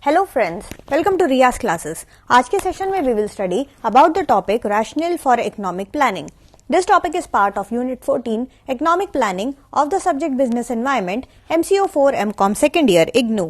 Hello friends, welcome to Riyaz classes. आज के session में we will study about the topic rational for economic planning. This topic is part of Unit 14 Economic Planning of the subject Business Environment MCO4 MCOM second year IGNOU.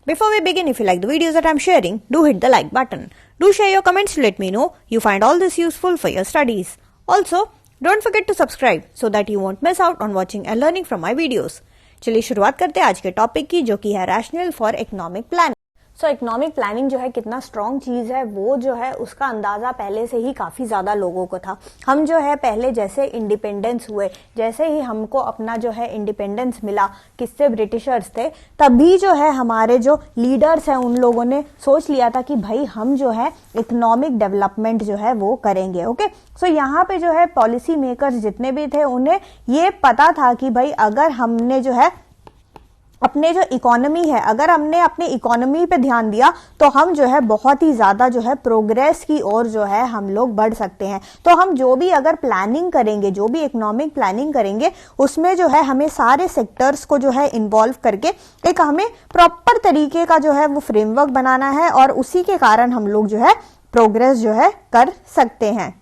Before we begin, if you like the videos that I'm sharing, do hit the like button. Do share your comments to let me know you find all this useful for your studies. Also, don't forget to subscribe so that you won't miss out on watching and learning from my videos. चलिए शुरुआत करते हैं आज के topic की, जो कि है rational for economic planning. So economic planning जो है कितना स्ट्रॉन्ग चीज है, वो जो है उसका अंदाजा पहले से ही काफी ज्यादा लोगों को था। हम जो है पहले जैसे इंडिपेंडेंस हुए, जैसे ही हमको अपना जो है इंडिपेंडेंस मिला, किससे, ब्रिटिशर्स थे, तभी जो है हमारे जो लीडर्स हैं उन लोगों ने सोच लिया था कि भाई हम जो है इकोनॉमिक डेवलपमेंट जो है वो करेंगे। ओके, सो यहाँ पे जो है पॉलिसी मेकर्स जितने भी थे उन्हें ये पता था कि भाई अगर हमने जो है अपने जो इकोनॉमी है, अगर हमने अपने इकोनॉमी पे ध्यान दिया तो हम जो है बहुत ही ज्यादा जो है प्रोग्रेस की ओर जो है हम लोग बढ़ सकते हैं। तो हम जो भी अगर प्लानिंग करेंगे, जो भी इकोनॉमिक प्लानिंग करेंगे, उसमें जो है हमें सारे सेक्टर्स को जो है इन्वॉल्व करके एक हमें प्रॉपर तरीके का जो है वो फ्रेमवर्क बनाना है, और उसी के कारण हम लोग जो है प्रोग्रेस जो है कर सकते हैं।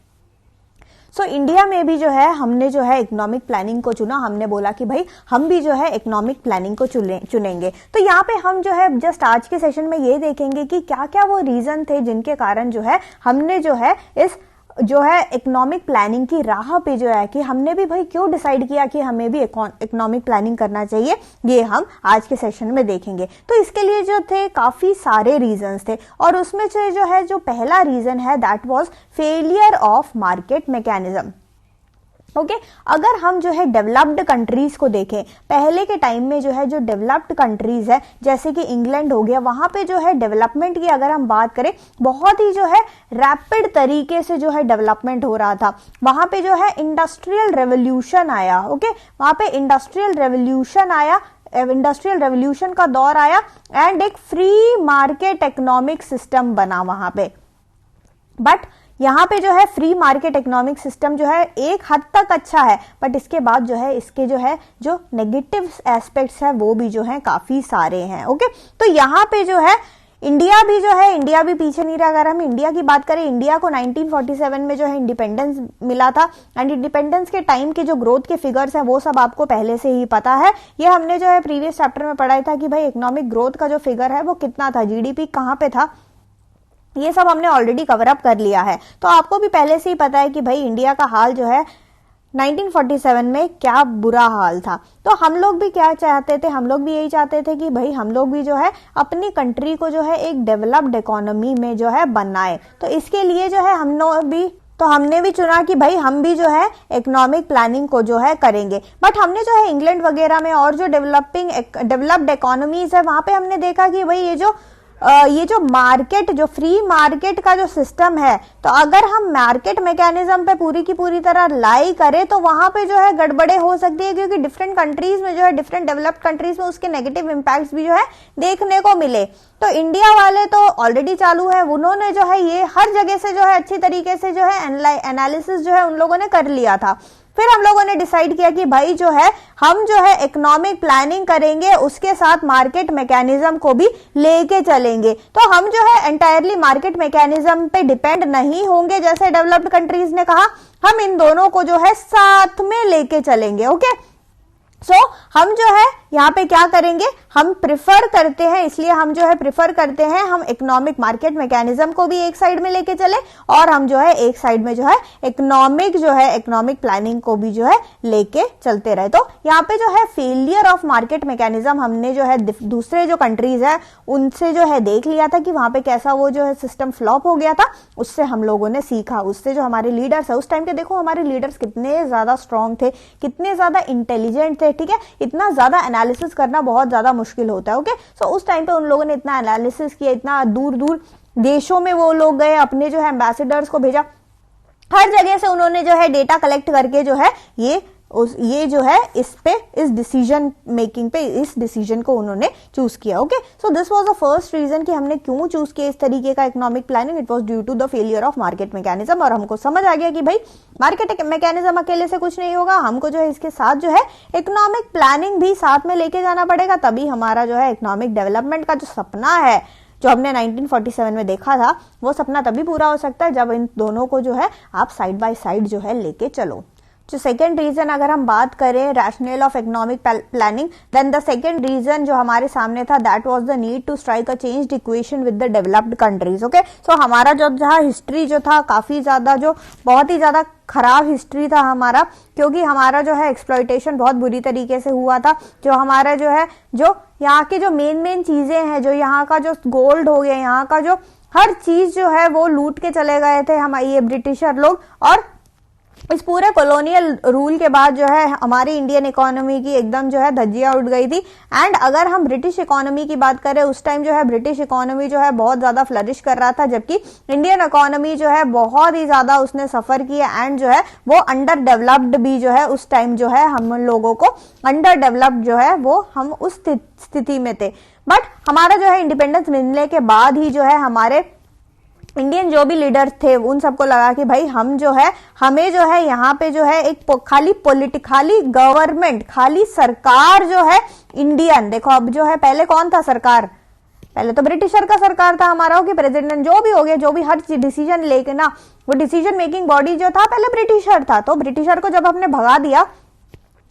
सो इंडिया में भी जो है हमने जो है इकोनॉमिक प्लानिंग को चुना। हमने बोला कि भाई हम भी जो है इकोनॉमिक प्लानिंग को चुनेंगे। तो यहाँ पे हम जो है जस्ट आज के सेशन में ये देखेंगे कि क्या क्या वो रीजन थे जिनके कारण जो है हमने जो है इस जो है इकोनॉमिक प्लानिंग की राह पे जो है कि हमने भी भाई क्यों डिसाइड किया कि हमें भी इकोनॉमिक प्लानिंग करना चाहिए, ये हम आज के सेशन में देखेंगे। तो इसके लिए जो थे काफी सारे रीजंस थे, और उसमें से जो है जो पहला रीजन है that was failure of market mechanism. Okay, अगर हम जो है डेवलप्ड कंट्रीज को देखें, पहले के टाइम में जो है जो डेवलप्ड कंट्रीज है जैसे कि इंग्लैंड हो गया, वहां पे जो है डेवलपमेंट की अगर हम बात करें, बहुत ही जो है रैपिड तरीके से जो है डेवलपमेंट हो रहा था। वहां पे जो है इंडस्ट्रियल रेवोल्यूशन आया। ओके, वहां पे इंडस्ट्रियल रेवोल्यूशन आया, इंडस्ट्रियल रेवोल्यूशन का दौर आया, एंड एक फ्री मार्केट इकोनॉमिक सिस्टम बना वहां पे। बट यहाँ पे जो है फ्री मार्केट इकोनॉमिक सिस्टम जो है एक हद तक अच्छा है, बट इसके बाद जो है इसके जो है जो नेगेटिव एस्पेक्ट्स है वो भी जो है काफी सारे हैं। ओके, तो यहाँ पे जो है इंडिया भी जो है, इंडिया भी पीछे नहीं रहा। अगर हम इंडिया की बात करें, इंडिया को 1947 में जो है इंडिपेंडेंस मिला था, एंड इंडिपेंडेंस के टाइम के जो ग्रोथ के फिगर्स हैं वो सब आपको पहले से ही पता है। ये हमने जो है प्रीवियस चैप्टर में पढ़ा था कि भाई इकोनॉमिक ग्रोथ का जो फिगर है वो कितना था, जीडीपी कहाँ पे था, ये सब हमने ऑलरेडी कवर अप कर लिया है। तो आपको भी पहले से ही पता है कि भाई इंडिया का हाल जो है 1947 में क्या बुरा हाल था। तो हम लोग भी क्या चाहते थे, हम लोग भी यही चाहते थे कि भाई हम लोग भी जो है अपनी कंट्री को जो है एक डेवलप्ड इकोनॉमी में जो है बनाए। तो इसके लिए जो है हमने भी चुना कि भाई हम भी जो है इकोनॉमिक प्लानिंग को जो है करेंगे। बट हमने जो है इंग्लैंड वगैरह में और जो डेवलप्ड इकोनॉमीज है वहां पे हमने देखा कि भाई ये जो मार्केट, जो फ्री मार्केट का जो सिस्टम है, तो अगर हम मार्केट मैकेनिज्म पे पूरी की पूरी तरह लाई करें तो वहां पे जो है गड़बड़े हो सकती है, क्योंकि डिफरेंट कंट्रीज में जो है, डिफरेंट डेवलप्ड कंट्रीज में उसके नेगेटिव इंपैक्ट्स भी जो है देखने को मिले। तो इंडिया वाले तो ऑलरेडी चालू है, उन्होंने जो है ये हर जगह से जो है अच्छी तरीके से जो है एनालिसिस जो है उन लोगों ने कर लिया था। फिर हम लोगों ने डिसाइड किया कि भाई जो है हम जो है इकोनॉमिक प्लानिंग करेंगे, उसके साथ मार्केट मैकेनिज्म को भी लेके चलेंगे। तो हम जो है एंटायरली मार्केट मैकेनिज्म पे डिपेंड नहीं होंगे जैसे डेवलप्ड कंट्रीज ने कहा, हम इन दोनों को जो है साथ में लेके चलेंगे। ओके, सो हम जो है यहाँ पे क्या करेंगे, हम प्रिफर करते हैं, इसलिए हम जो है प्रिफर करते हैं हम इकोनॉमिक मार्केट मैकेनिज्म को भी एक साइड में लेके चले, और हम जो है एक साइड में जो है इकोनॉमिक प्लानिंग को भी जो है लेके चलते रहे। तो यहाँ पे जो है फेलियर ऑफ मार्केट मैकेनिज्म हमने जो है दूसरे जो कंट्रीज है उनसे जो है देख लिया था कि वहां पे कैसा वो जो है सिस्टम फ्लॉप हो गया था, उससे हम लोगों ने सीखा। उससे जो हमारे लीडर्स है उस टाइम के, देखो हमारे लीडर्स कितने ज्यादा स्ट्रांग थे, कितने ज्यादा इंटेलिजेंट थे। ठीक है, इतना ज्यादा एनालिसिस करना बहुत ज्यादा मुश्किल होता है। ओके, सो उस टाइम पे उन लोगों ने इतना एनालिसिस किया, इतना दूर दूर देशों में वो लोग गए, अपने जो है एम्बेसडर्स को भेजा, हर जगह से उन्होंने जो है डेटा कलेक्ट करके जो है ये जो है इस डिसीजन मेकिंग पे, इस डिसीजन को उन्होंने चूज किया। Okay, so this was the first reason कि हमने क्यों चूज किया इस तरीके का economic planning. It was due to the failure of market mechanism, और हमको समझ आ गया कि भाई मार्केट मैकेनिज्म अकेले से कुछ नहीं होगा, हमको जो है इसके साथ जो है इकोनॉमिक प्लानिंग भी साथ में लेके जाना पड़ेगा, तभी हमारा जो है इकोनॉमिक डेवलपमेंट का जो सपना है, जो हमने 1947 में देखा था, वो सपना तभी पूरा हो सकता है जब इन दोनों को जो है आप साइड बाय साइड जो है लेके चलो। जो सेकेंड रीजन अगर हम बात करें rational of economic planning, then the second reason जो हमारे सामने था that was the need to strike a changed equation with the developed countries. Okay, so हमारा जो जहाँ हिस्ट्री जो था काफी ज्यादा जो बहुत ही ज्यादा खराब हिस्ट्री था हमारा, क्योंकि हमारा जो है एक्सप्लॉइटेशन बहुत बुरी तरीके से हुआ था। जो हमारा जो है जो यहाँ की जो मेन चीजें हैं, जो यहाँ का जो गोल्ड हो गया, यहाँ का जो हर चीज जो है वो लूट के चले गए थे हमारे ये ब्रिटिशर लोग। और इस पूरे कॉलोनियल रूल के बाद जो है हमारी इंडियन इकोनॉमी की एकदम जो है धज्जियां उड़ गई थी। एंड अगर हम ब्रिटिश इकोनॉमी की बात करें, उस टाइम जो है ब्रिटिश इकोनॉमी जो है बहुत ज्यादा फ्लरिश कर रहा था, जबकि इंडियन इकोनॉमी जो है बहुत ही ज्यादा उसने सफर किया एंड जो है वो अंडर डेवलप्ड भी जो है उस टाइम जो है हम लोगों को अंडर डेवलप्ड जो है वो हम उस स्थिति में थे। बट हमारा जो है इंडिपेंडेंस मिलने के बाद ही जो है हमारे इंडियन जो भी लीडर्स थे उन सबको लगा कि भाई हम जो है हमें जो है यहाँ पे जो है एक खाली गवर्नमेंट, खाली सरकार जो है इंडियन, देखो अब जो है पहले कौन था सरकार, पहले तो ब्रिटिशर का सरकार था हमारा, कि प्रेसिडेंट जो भी हो गया, जो भी हर डिसीजन लेके ना, वो डिसीजन मेकिंग बॉडी जो था पहले ब्रिटिशर था। तो ब्रिटिशर को जब हमने भगा दिया,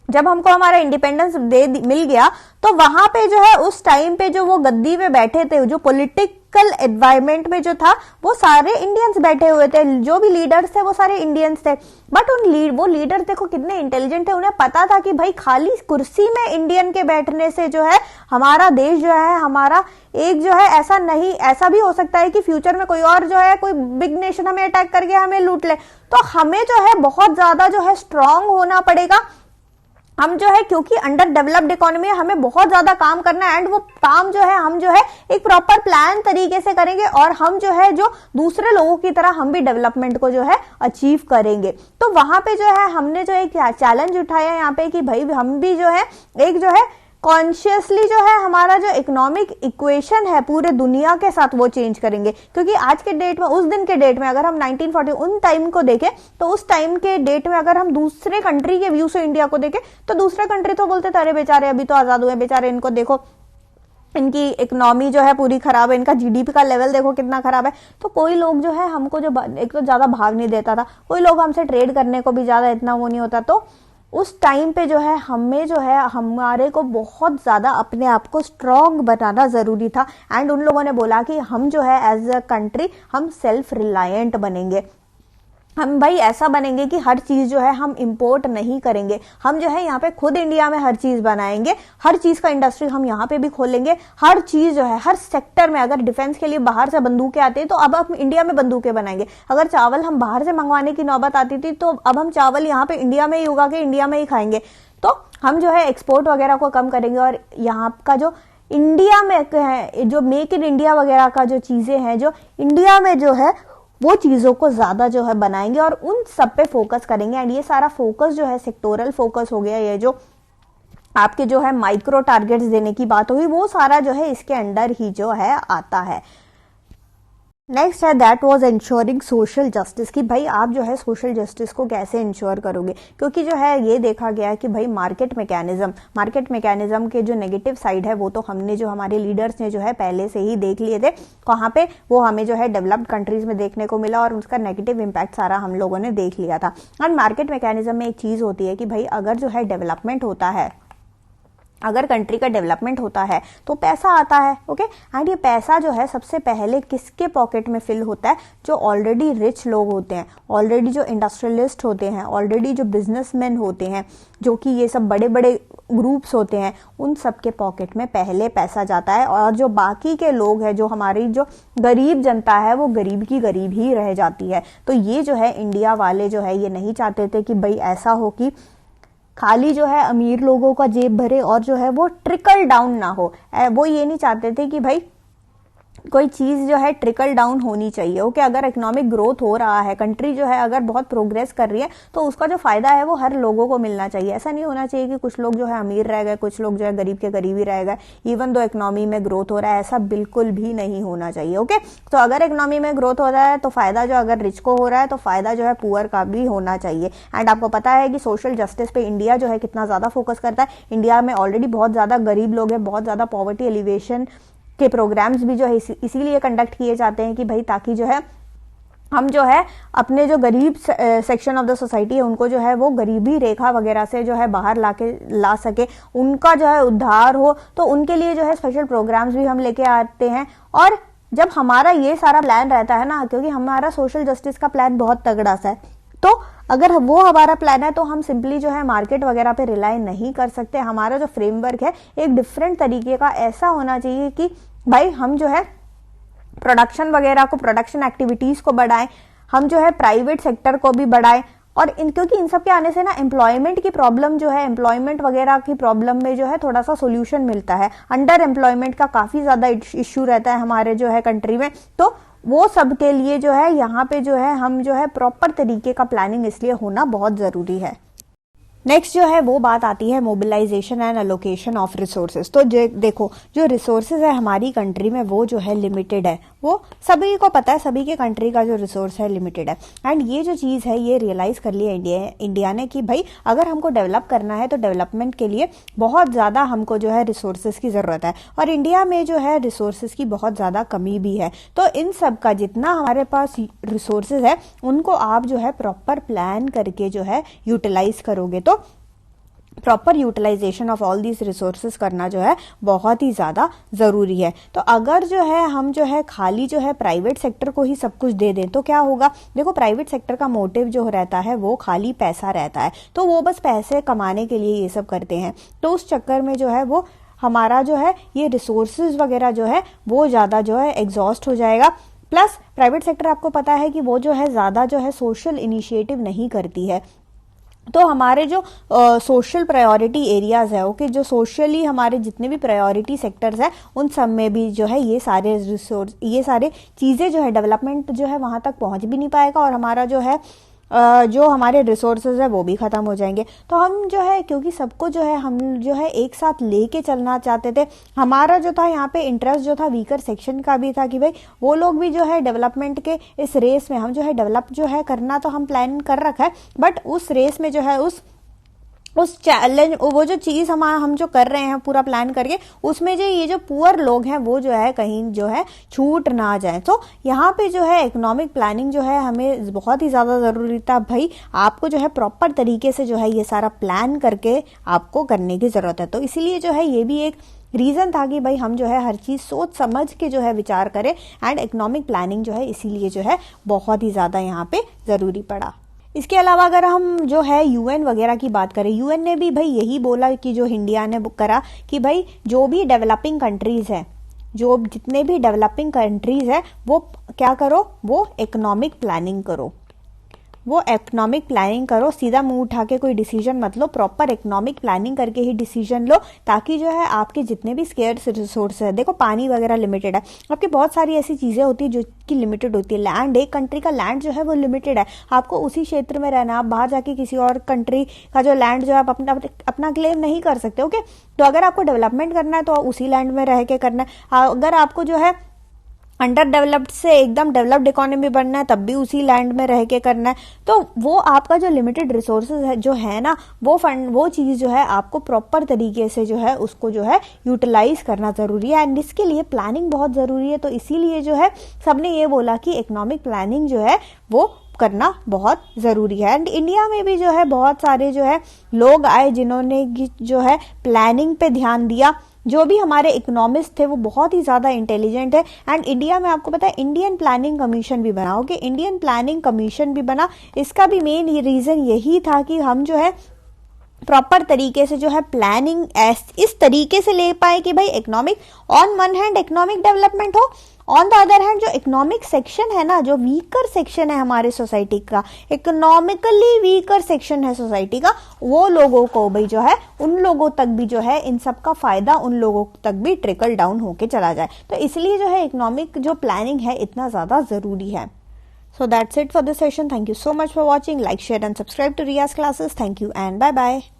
जब हमको हमारा इंडिपेंडेंस मिल गया, तो वहां पे जो है उस टाइम पे जो वो गद्दी पे बैठे थे, जो पॉलिटिकल एनवायरमेंट में जो था वो सारे इंडियंस बैठे हुए थे, जो भी लीडर्स थे वो सारे इंडियंस थे। बट वो लीडर्स देखो कितने इंटेलिजेंट थे, उन्हें पता था कि भाई खाली कुर्सी में इंडियन के बैठने से जो है हमारा देश जो है हमारा एक जो है ऐसा नहीं, ऐसा भी हो सकता है कि फ्यूचर में कोई और जो है कोई बिग नेशन हमें अटैक करके हमें लूट ले। तो हमें जो है बहुत ज्यादा जो है स्ट्रांग होना पड़ेगा। हम जो है क्योंकि अंडर डेवलप्ड इकोनॉमी है, हमें बहुत ज्यादा काम करना है एंड वो काम जो है हम जो है एक प्रॉपर प्लान तरीके से करेंगे और हम जो है जो दूसरे लोगों की तरह हम भी डेवलपमेंट को जो है अचीव करेंगे। तो वहां पे जो है हमने जो एक चैलेंज उठाया यहाँ पे कि भाई हम भी जो है एक जो है कॉन्शियसली जो है हमारा जो इकोनॉमिक इक्वेशन है पूरे दुनिया के साथ वो चेंज करेंगे। क्योंकि आज के डेट में, उस दिन के डेट में अगर हम 1940 उन टाइम को देखें, तो उस टाइम के डेट में अगर हम दूसरे कंट्री के व्यू से इंडिया को देखें, तो दूसरे कंट्री तो बोलते थे अरे बेचारे अभी तो आजाद हुए, बेचारे इनको देखो इनकी इकोनॉमी जो है पूरी खराब है, इनका जीडीपी का लेवल देखो कितना खराब है। तो कोई लोग जो है हमको जो एक तो ज्यादा भाग नहीं देता था, कोई लोग हमसे ट्रेड करने को भी ज्यादा इतना वो नहीं होता। तो उस टाइम पे जो है हमें जो है हमारे को बहुत ज्यादा अपने आप को स्ट्रांग बनाना जरूरी था। एंड उन लोगों ने बोला कि हम जो है एज अ कंट्री हम सेल्फ रिलायंट बनेंगे, हम भाई ऐसा बनेंगे कि हर चीज जो है हम इंपोर्ट नहीं करेंगे, हम जो है यहाँ पे खुद इंडिया में हर चीज बनाएंगे, हर चीज का इंडस्ट्री हम यहाँ पे भी खोलेंगे, हर चीज जो है हर सेक्टर में। अगर डिफेंस के लिए बाहर से बंदूकें आती है तो अब हम इंडिया में बंदूकें बनाएंगे। अगर चावल हम बाहर से मंगवाने की नौबत आती थी तो अब हम चावल यहाँ पे इंडिया में ही उगा के इंडिया में ही खाएंगे। तो हम जो है एक्सपोर्ट वगैरह को कम करेंगे और यहाँ का जो इंडिया में है जो मेक इन इंडिया वगैरह का जो चीजें हैं जो इंडिया में जो है वो चीजों को ज्यादा जो है बनाएंगे और उन सब पे फोकस करेंगे। एंड ये सारा फोकस जो है सेक्टोरल फोकस हो गया, ये जो आपके जो है माइक्रो टारगेट्स देने की बात हुई, वो सारा जो है इसके अंडर ही जो है आता है। नेक्स्ट है that was ensuring social justice, कि भाई आप जो है सोशल जस्टिस को कैसे इंश्योर करोगे। क्योंकि जो है ये देखा गया है कि भाई मार्केट मैकेनिज्म के जो नेगेटिव साइड है वो तो हमने जो हमारे लीडर्स ने जो है पहले से ही देख लिए थे, वहां पे वो हमें जो है डेवलप्ड कंट्रीज में देखने को मिला और उसका नेगेटिव इंपैक्ट सारा हम लोगों ने देख लिया था। और मार्केट मैकेनिज्म में एक चीज होती है कि भाई अगर जो है डेवलपमेंट होता है, अगर कंट्री का डेवलपमेंट होता है तो पैसा आता है। ओके, एंड ये पैसा जो है सबसे पहले किसके पॉकेट में फिल होता है, जो ऑलरेडी रिच लोग होते हैं, ऑलरेडी जो इंडस्ट्रियलिस्ट होते हैं, ऑलरेडी जो बिजनेसमैन होते हैं, जो कि ये सब बड़े बड़े ग्रुप्स होते हैं, उन सब के पॉकेट में पहले पैसा जाता है। और जो बाकी के लोग हैं, जो हमारी जो गरीब जनता है, वो गरीब की गरीब ही रह जाती है। तो ये जो है इंडिया वाले जो है ये नहीं चाहते थे कि भाई ऐसा हो कि खाली जो है अमीर लोगों का जेब भरे और जो है वो ट्रिकल डाउन ना हो। वो ये नहीं चाहते थे कि भाई कोई चीज जो है ट्रिकल डाउन होनी चाहिए। ओके, अगर इकोनॉमिक ग्रोथ हो रहा है, कंट्री जो है अगर बहुत प्रोग्रेस कर रही है, तो उसका जो फायदा है वो हर लोगों को मिलना चाहिए। ऐसा नहीं होना चाहिए कि कुछ लोग जो है अमीर रह गए, कुछ लोग जो है गरीब के गरीब ही रह गए, इवन दो इकोनॉमी में ग्रोथ हो रहा है, ऐसा बिल्कुल भी नहीं होना चाहिए। ओके, तो अगर इकोनॉमी में ग्रोथ हो रहा है तो फायदा जो अगर रिच को हो रहा है तो फायदा जो है पुअर का भी होना चाहिए। एंड आपको पता है कि सोशल जस्टिस पे इंडिया जो है कितना ज्यादा फोकस करता है। इंडिया में ऑलरेडी बहुत ज्यादा गरीब लोग हैं, बहुत ज्यादा पॉवर्टी एलिवेशन के प्रोग्राम्स भी जो है इसीलिए कंडक्ट किए जाते हैं कि भाई ताकि जो है हम जो है अपने जो गरीब सेक्शन ऑफ द सोसाइटी है उनको जो है वो गरीबी रेखा वगैरह से जो है बाहर ला सके, उनका जो है उद्धार हो, तो उनके लिए जो है स्पेशल प्रोग्राम्स भी हम लेके आते हैं। और जब हमारा ये सारा प्लान रहता है ना, क्योंकि हमारा सोशल जस्टिस का प्लान बहुत तगड़ा सा है, तो अगर वो हमारा प्लान है तो हम सिंपली जो है मार्केट वगैरह पे रिलाई नहीं कर सकते। हमारा जो फ्रेमवर्क है एक डिफरेंट तरीके का ऐसा होना चाहिए कि भाई हम जो है प्रोडक्शन वगैरह को, प्रोडक्शन एक्टिविटीज को बढ़ाएं, हम जो है प्राइवेट सेक्टर को भी बढ़ाएं। और क्योंकि इन सब के आने से ना एम्प्लॉयमेंट की प्रॉब्लम जो है, एम्प्लॉयमेंट वगैरह की प्रॉब्लम में जो है थोड़ा सा सोल्यूशन मिलता है। अंडर एम्प्लॉयमेंट का काफी ज्यादा इश्यू रहता है हमारे जो है कंट्री में, तो वो सब के लिए जो है यहाँ पे जो है हम जो है प्रॉपर तरीके का प्लानिंग इसलिए होना बहुत जरूरी है। नेक्स्ट जो है वो बात आती है mobilisation and allocation of resources. तो देखो जो रिसोर्सेज है हमारी कंट्री में वो जो है लिमिटेड है, वो सभी को पता है, सभी के कंट्री का जो रिसोर्स है लिमिटेड है। एंड ये जो चीज़ है ये रियलाइज कर लिया इंडिया ने कि भाई अगर हमको डेवलप करना है तो डेवलपमेंट के लिए बहुत ज़्यादा हमको जो है रिसोर्सेज की ज़रूरत है, और इंडिया में जो है रिसोर्सेज की बहुत ज़्यादा कमी भी है। तो इन सब का जितना हमारे पास रिसोर्सेज है उनको आप जो है प्रॉपर प्लान करके जो है यूटिलाइज करोगे तो proper utilisation of all these resources करना जो है बहुत ही ज़्यादा ज़रूरी है। तो अगर जो है हम जो है खाली जो है प्राइवेट सेक्टर को ही सब कुछ दे दें तो क्या होगा। देखो प्राइवेट सेक्टर का मोटिव जो रहता है वो खाली पैसा रहता है, तो वो बस पैसे कमाने के लिए ये सब करते हैं। तो उस चक्कर में जो है वो हमारा जो है ये रिसोर्सेज वगैरह जो है वो ज़्यादा जो है एग्जॉस्ट हो जाएगा। प्लस प्राइवेट सेक्टर आपको पता है कि वो जो है ज़्यादा जो है सोशल इनिशिएटिव नहीं करती है। तो हमारे जो सोशल प्रायोरिटी एरियाज है, ओके, जो सोशली हमारे जितने भी प्रायोरिटी सेक्टर्स हैं उन सब में भी जो है ये सारे रिसोर्स, ये सारे चीज़ें जो है डेवलपमेंट जो है वहाँ तक पहुँच भी नहीं पाएगा, और हमारा जो है जो हमारे रिसोर्सेज है वो भी ख़त्म हो जाएंगे। तो हम जो है क्योंकि सबको जो है हम जो है एक साथ लेके चलना चाहते थे, हमारा जो था यहाँ पे इंटरेस्ट जो था वीकर सेक्शन का भी था कि भाई वो लोग भी जो है डेवलपमेंट के इस रेस में हम जो है डेवलप जो है करना तो हम प्लान कर रखा है, बट उस रेस में जो है उस चैलेंज वो जो चीज़ हम जो कर रहे हैं पूरा प्लान करके उसमें जो ये जो पुअर लोग हैं वो जो है कहीं जो है छूट ना जाए। तो यहाँ पे जो है इकोनॉमिक प्लानिंग जो है हमें बहुत ही ज़्यादा ज़रूरी था। भाई आपको जो है प्रॉपर तरीके से जो है ये सारा प्लान करके आपको करने की ज़रूरत है। तो इसीलिए जो है ये भी एक रीज़न था कि भाई हम जो है हर चीज़ सोच समझ के जो है विचार करें, एंड इकोनॉमिक प्लानिंग जो है इसीलिए जो है बहुत ही ज़्यादा यहाँ पे ज़रूरी पड़ा। इसके अलावा अगर हम जो है यूएन वगैरह की बात करें, यूएन ने भी भाई यही बोला कि जो इंडिया ने करा कि भाई जो भी डेवलपिंग कंट्रीज़ है, जो जितने भी डेवलपिंग कंट्रीज़ है वो क्या करो, वो इकोनॉमिक प्लानिंग करो, वो इकोनॉमिक प्लानिंग करो। सीधा मुंह उठा के कोई डिसीजन मत लो, प्रॉपर इकोनॉमिक प्लानिंग करके ही डिसीजन लो, ताकि जो है आपके जितने भी स्केर्स रिसोर्स है, देखो पानी वगैरह लिमिटेड है, आपकी बहुत सारी ऐसी चीज़ें होती है जो कि लिमिटेड होती है। लैंड, एक कंट्री का लैंड जो है वो लिमिटेड है, आपको उसी क्षेत्र में रहना, आप बाहर जाके किसी और कंट्री का जो लैंड जो है आप अपना क्लेम नहीं कर सकते, ओके। तो अगर आपको डेवलपमेंट करना है तो उसी लैंड में रह के करना है। अगर आपको जो है अंडर डेवलप्ड से एकदम डेवलप्ड इकोनॉमी बनना है तब भी उसी लैंड में रह के करना है। तो वो आपका जो लिमिटेड रिसोर्सेज है जो है ना, वो चीज़ जो है आपको प्रॉपर तरीके से जो है उसको जो है यूटिलाइज करना ज़रूरी है, एंड इसके लिए प्लानिंग बहुत ज़रूरी है। तो इसीलिए जो है सबने ये बोला कि इकोनॉमिक प्लानिंग जो है वो करना बहुत ज़रूरी है। एंड इंडिया में भी जो है बहुत सारे जो है लोग आए जिन्होंने जो है प्लानिंग पे ध्यान दिया। जो भी हमारे इकोनॉमिस्ट थे वो बहुत ही ज़्यादा इंटेलिजेंट है, एंड इंडिया में आपको पता है इंडियन प्लानिंग कमीशन भी बना, ओके, इंडियन प्लानिंग कमीशन भी बना। इसका भी मेन रीज़न यही था कि हम जो है प्रॉपर तरीके से जो है प्लानिंग इस तरीके से ले पाए कि भाई economic on one hand economic development हो, ऑन द अदर हैंड जो इकोनॉमिक सेक्शन है ना, जो वीकर सेक्शन है हमारे सोसाइटी का, इकोनॉमिकली वीकर सेक्शन है सोसाइटी का, वो लोगों को भी जो है उन लोगों तक भी जो है इन सब का फायदा उन लोगों तक भी ट्रिकल डाउन होके चला जाए। तो इसलिए जो है इकोनॉमिक जो प्लानिंग है इतना ज़्यादा ज़रूरी है। So that's it for this session. Thank you so much for watching. Like, share and subscribe to Riya's classes. Thank you and bye bye.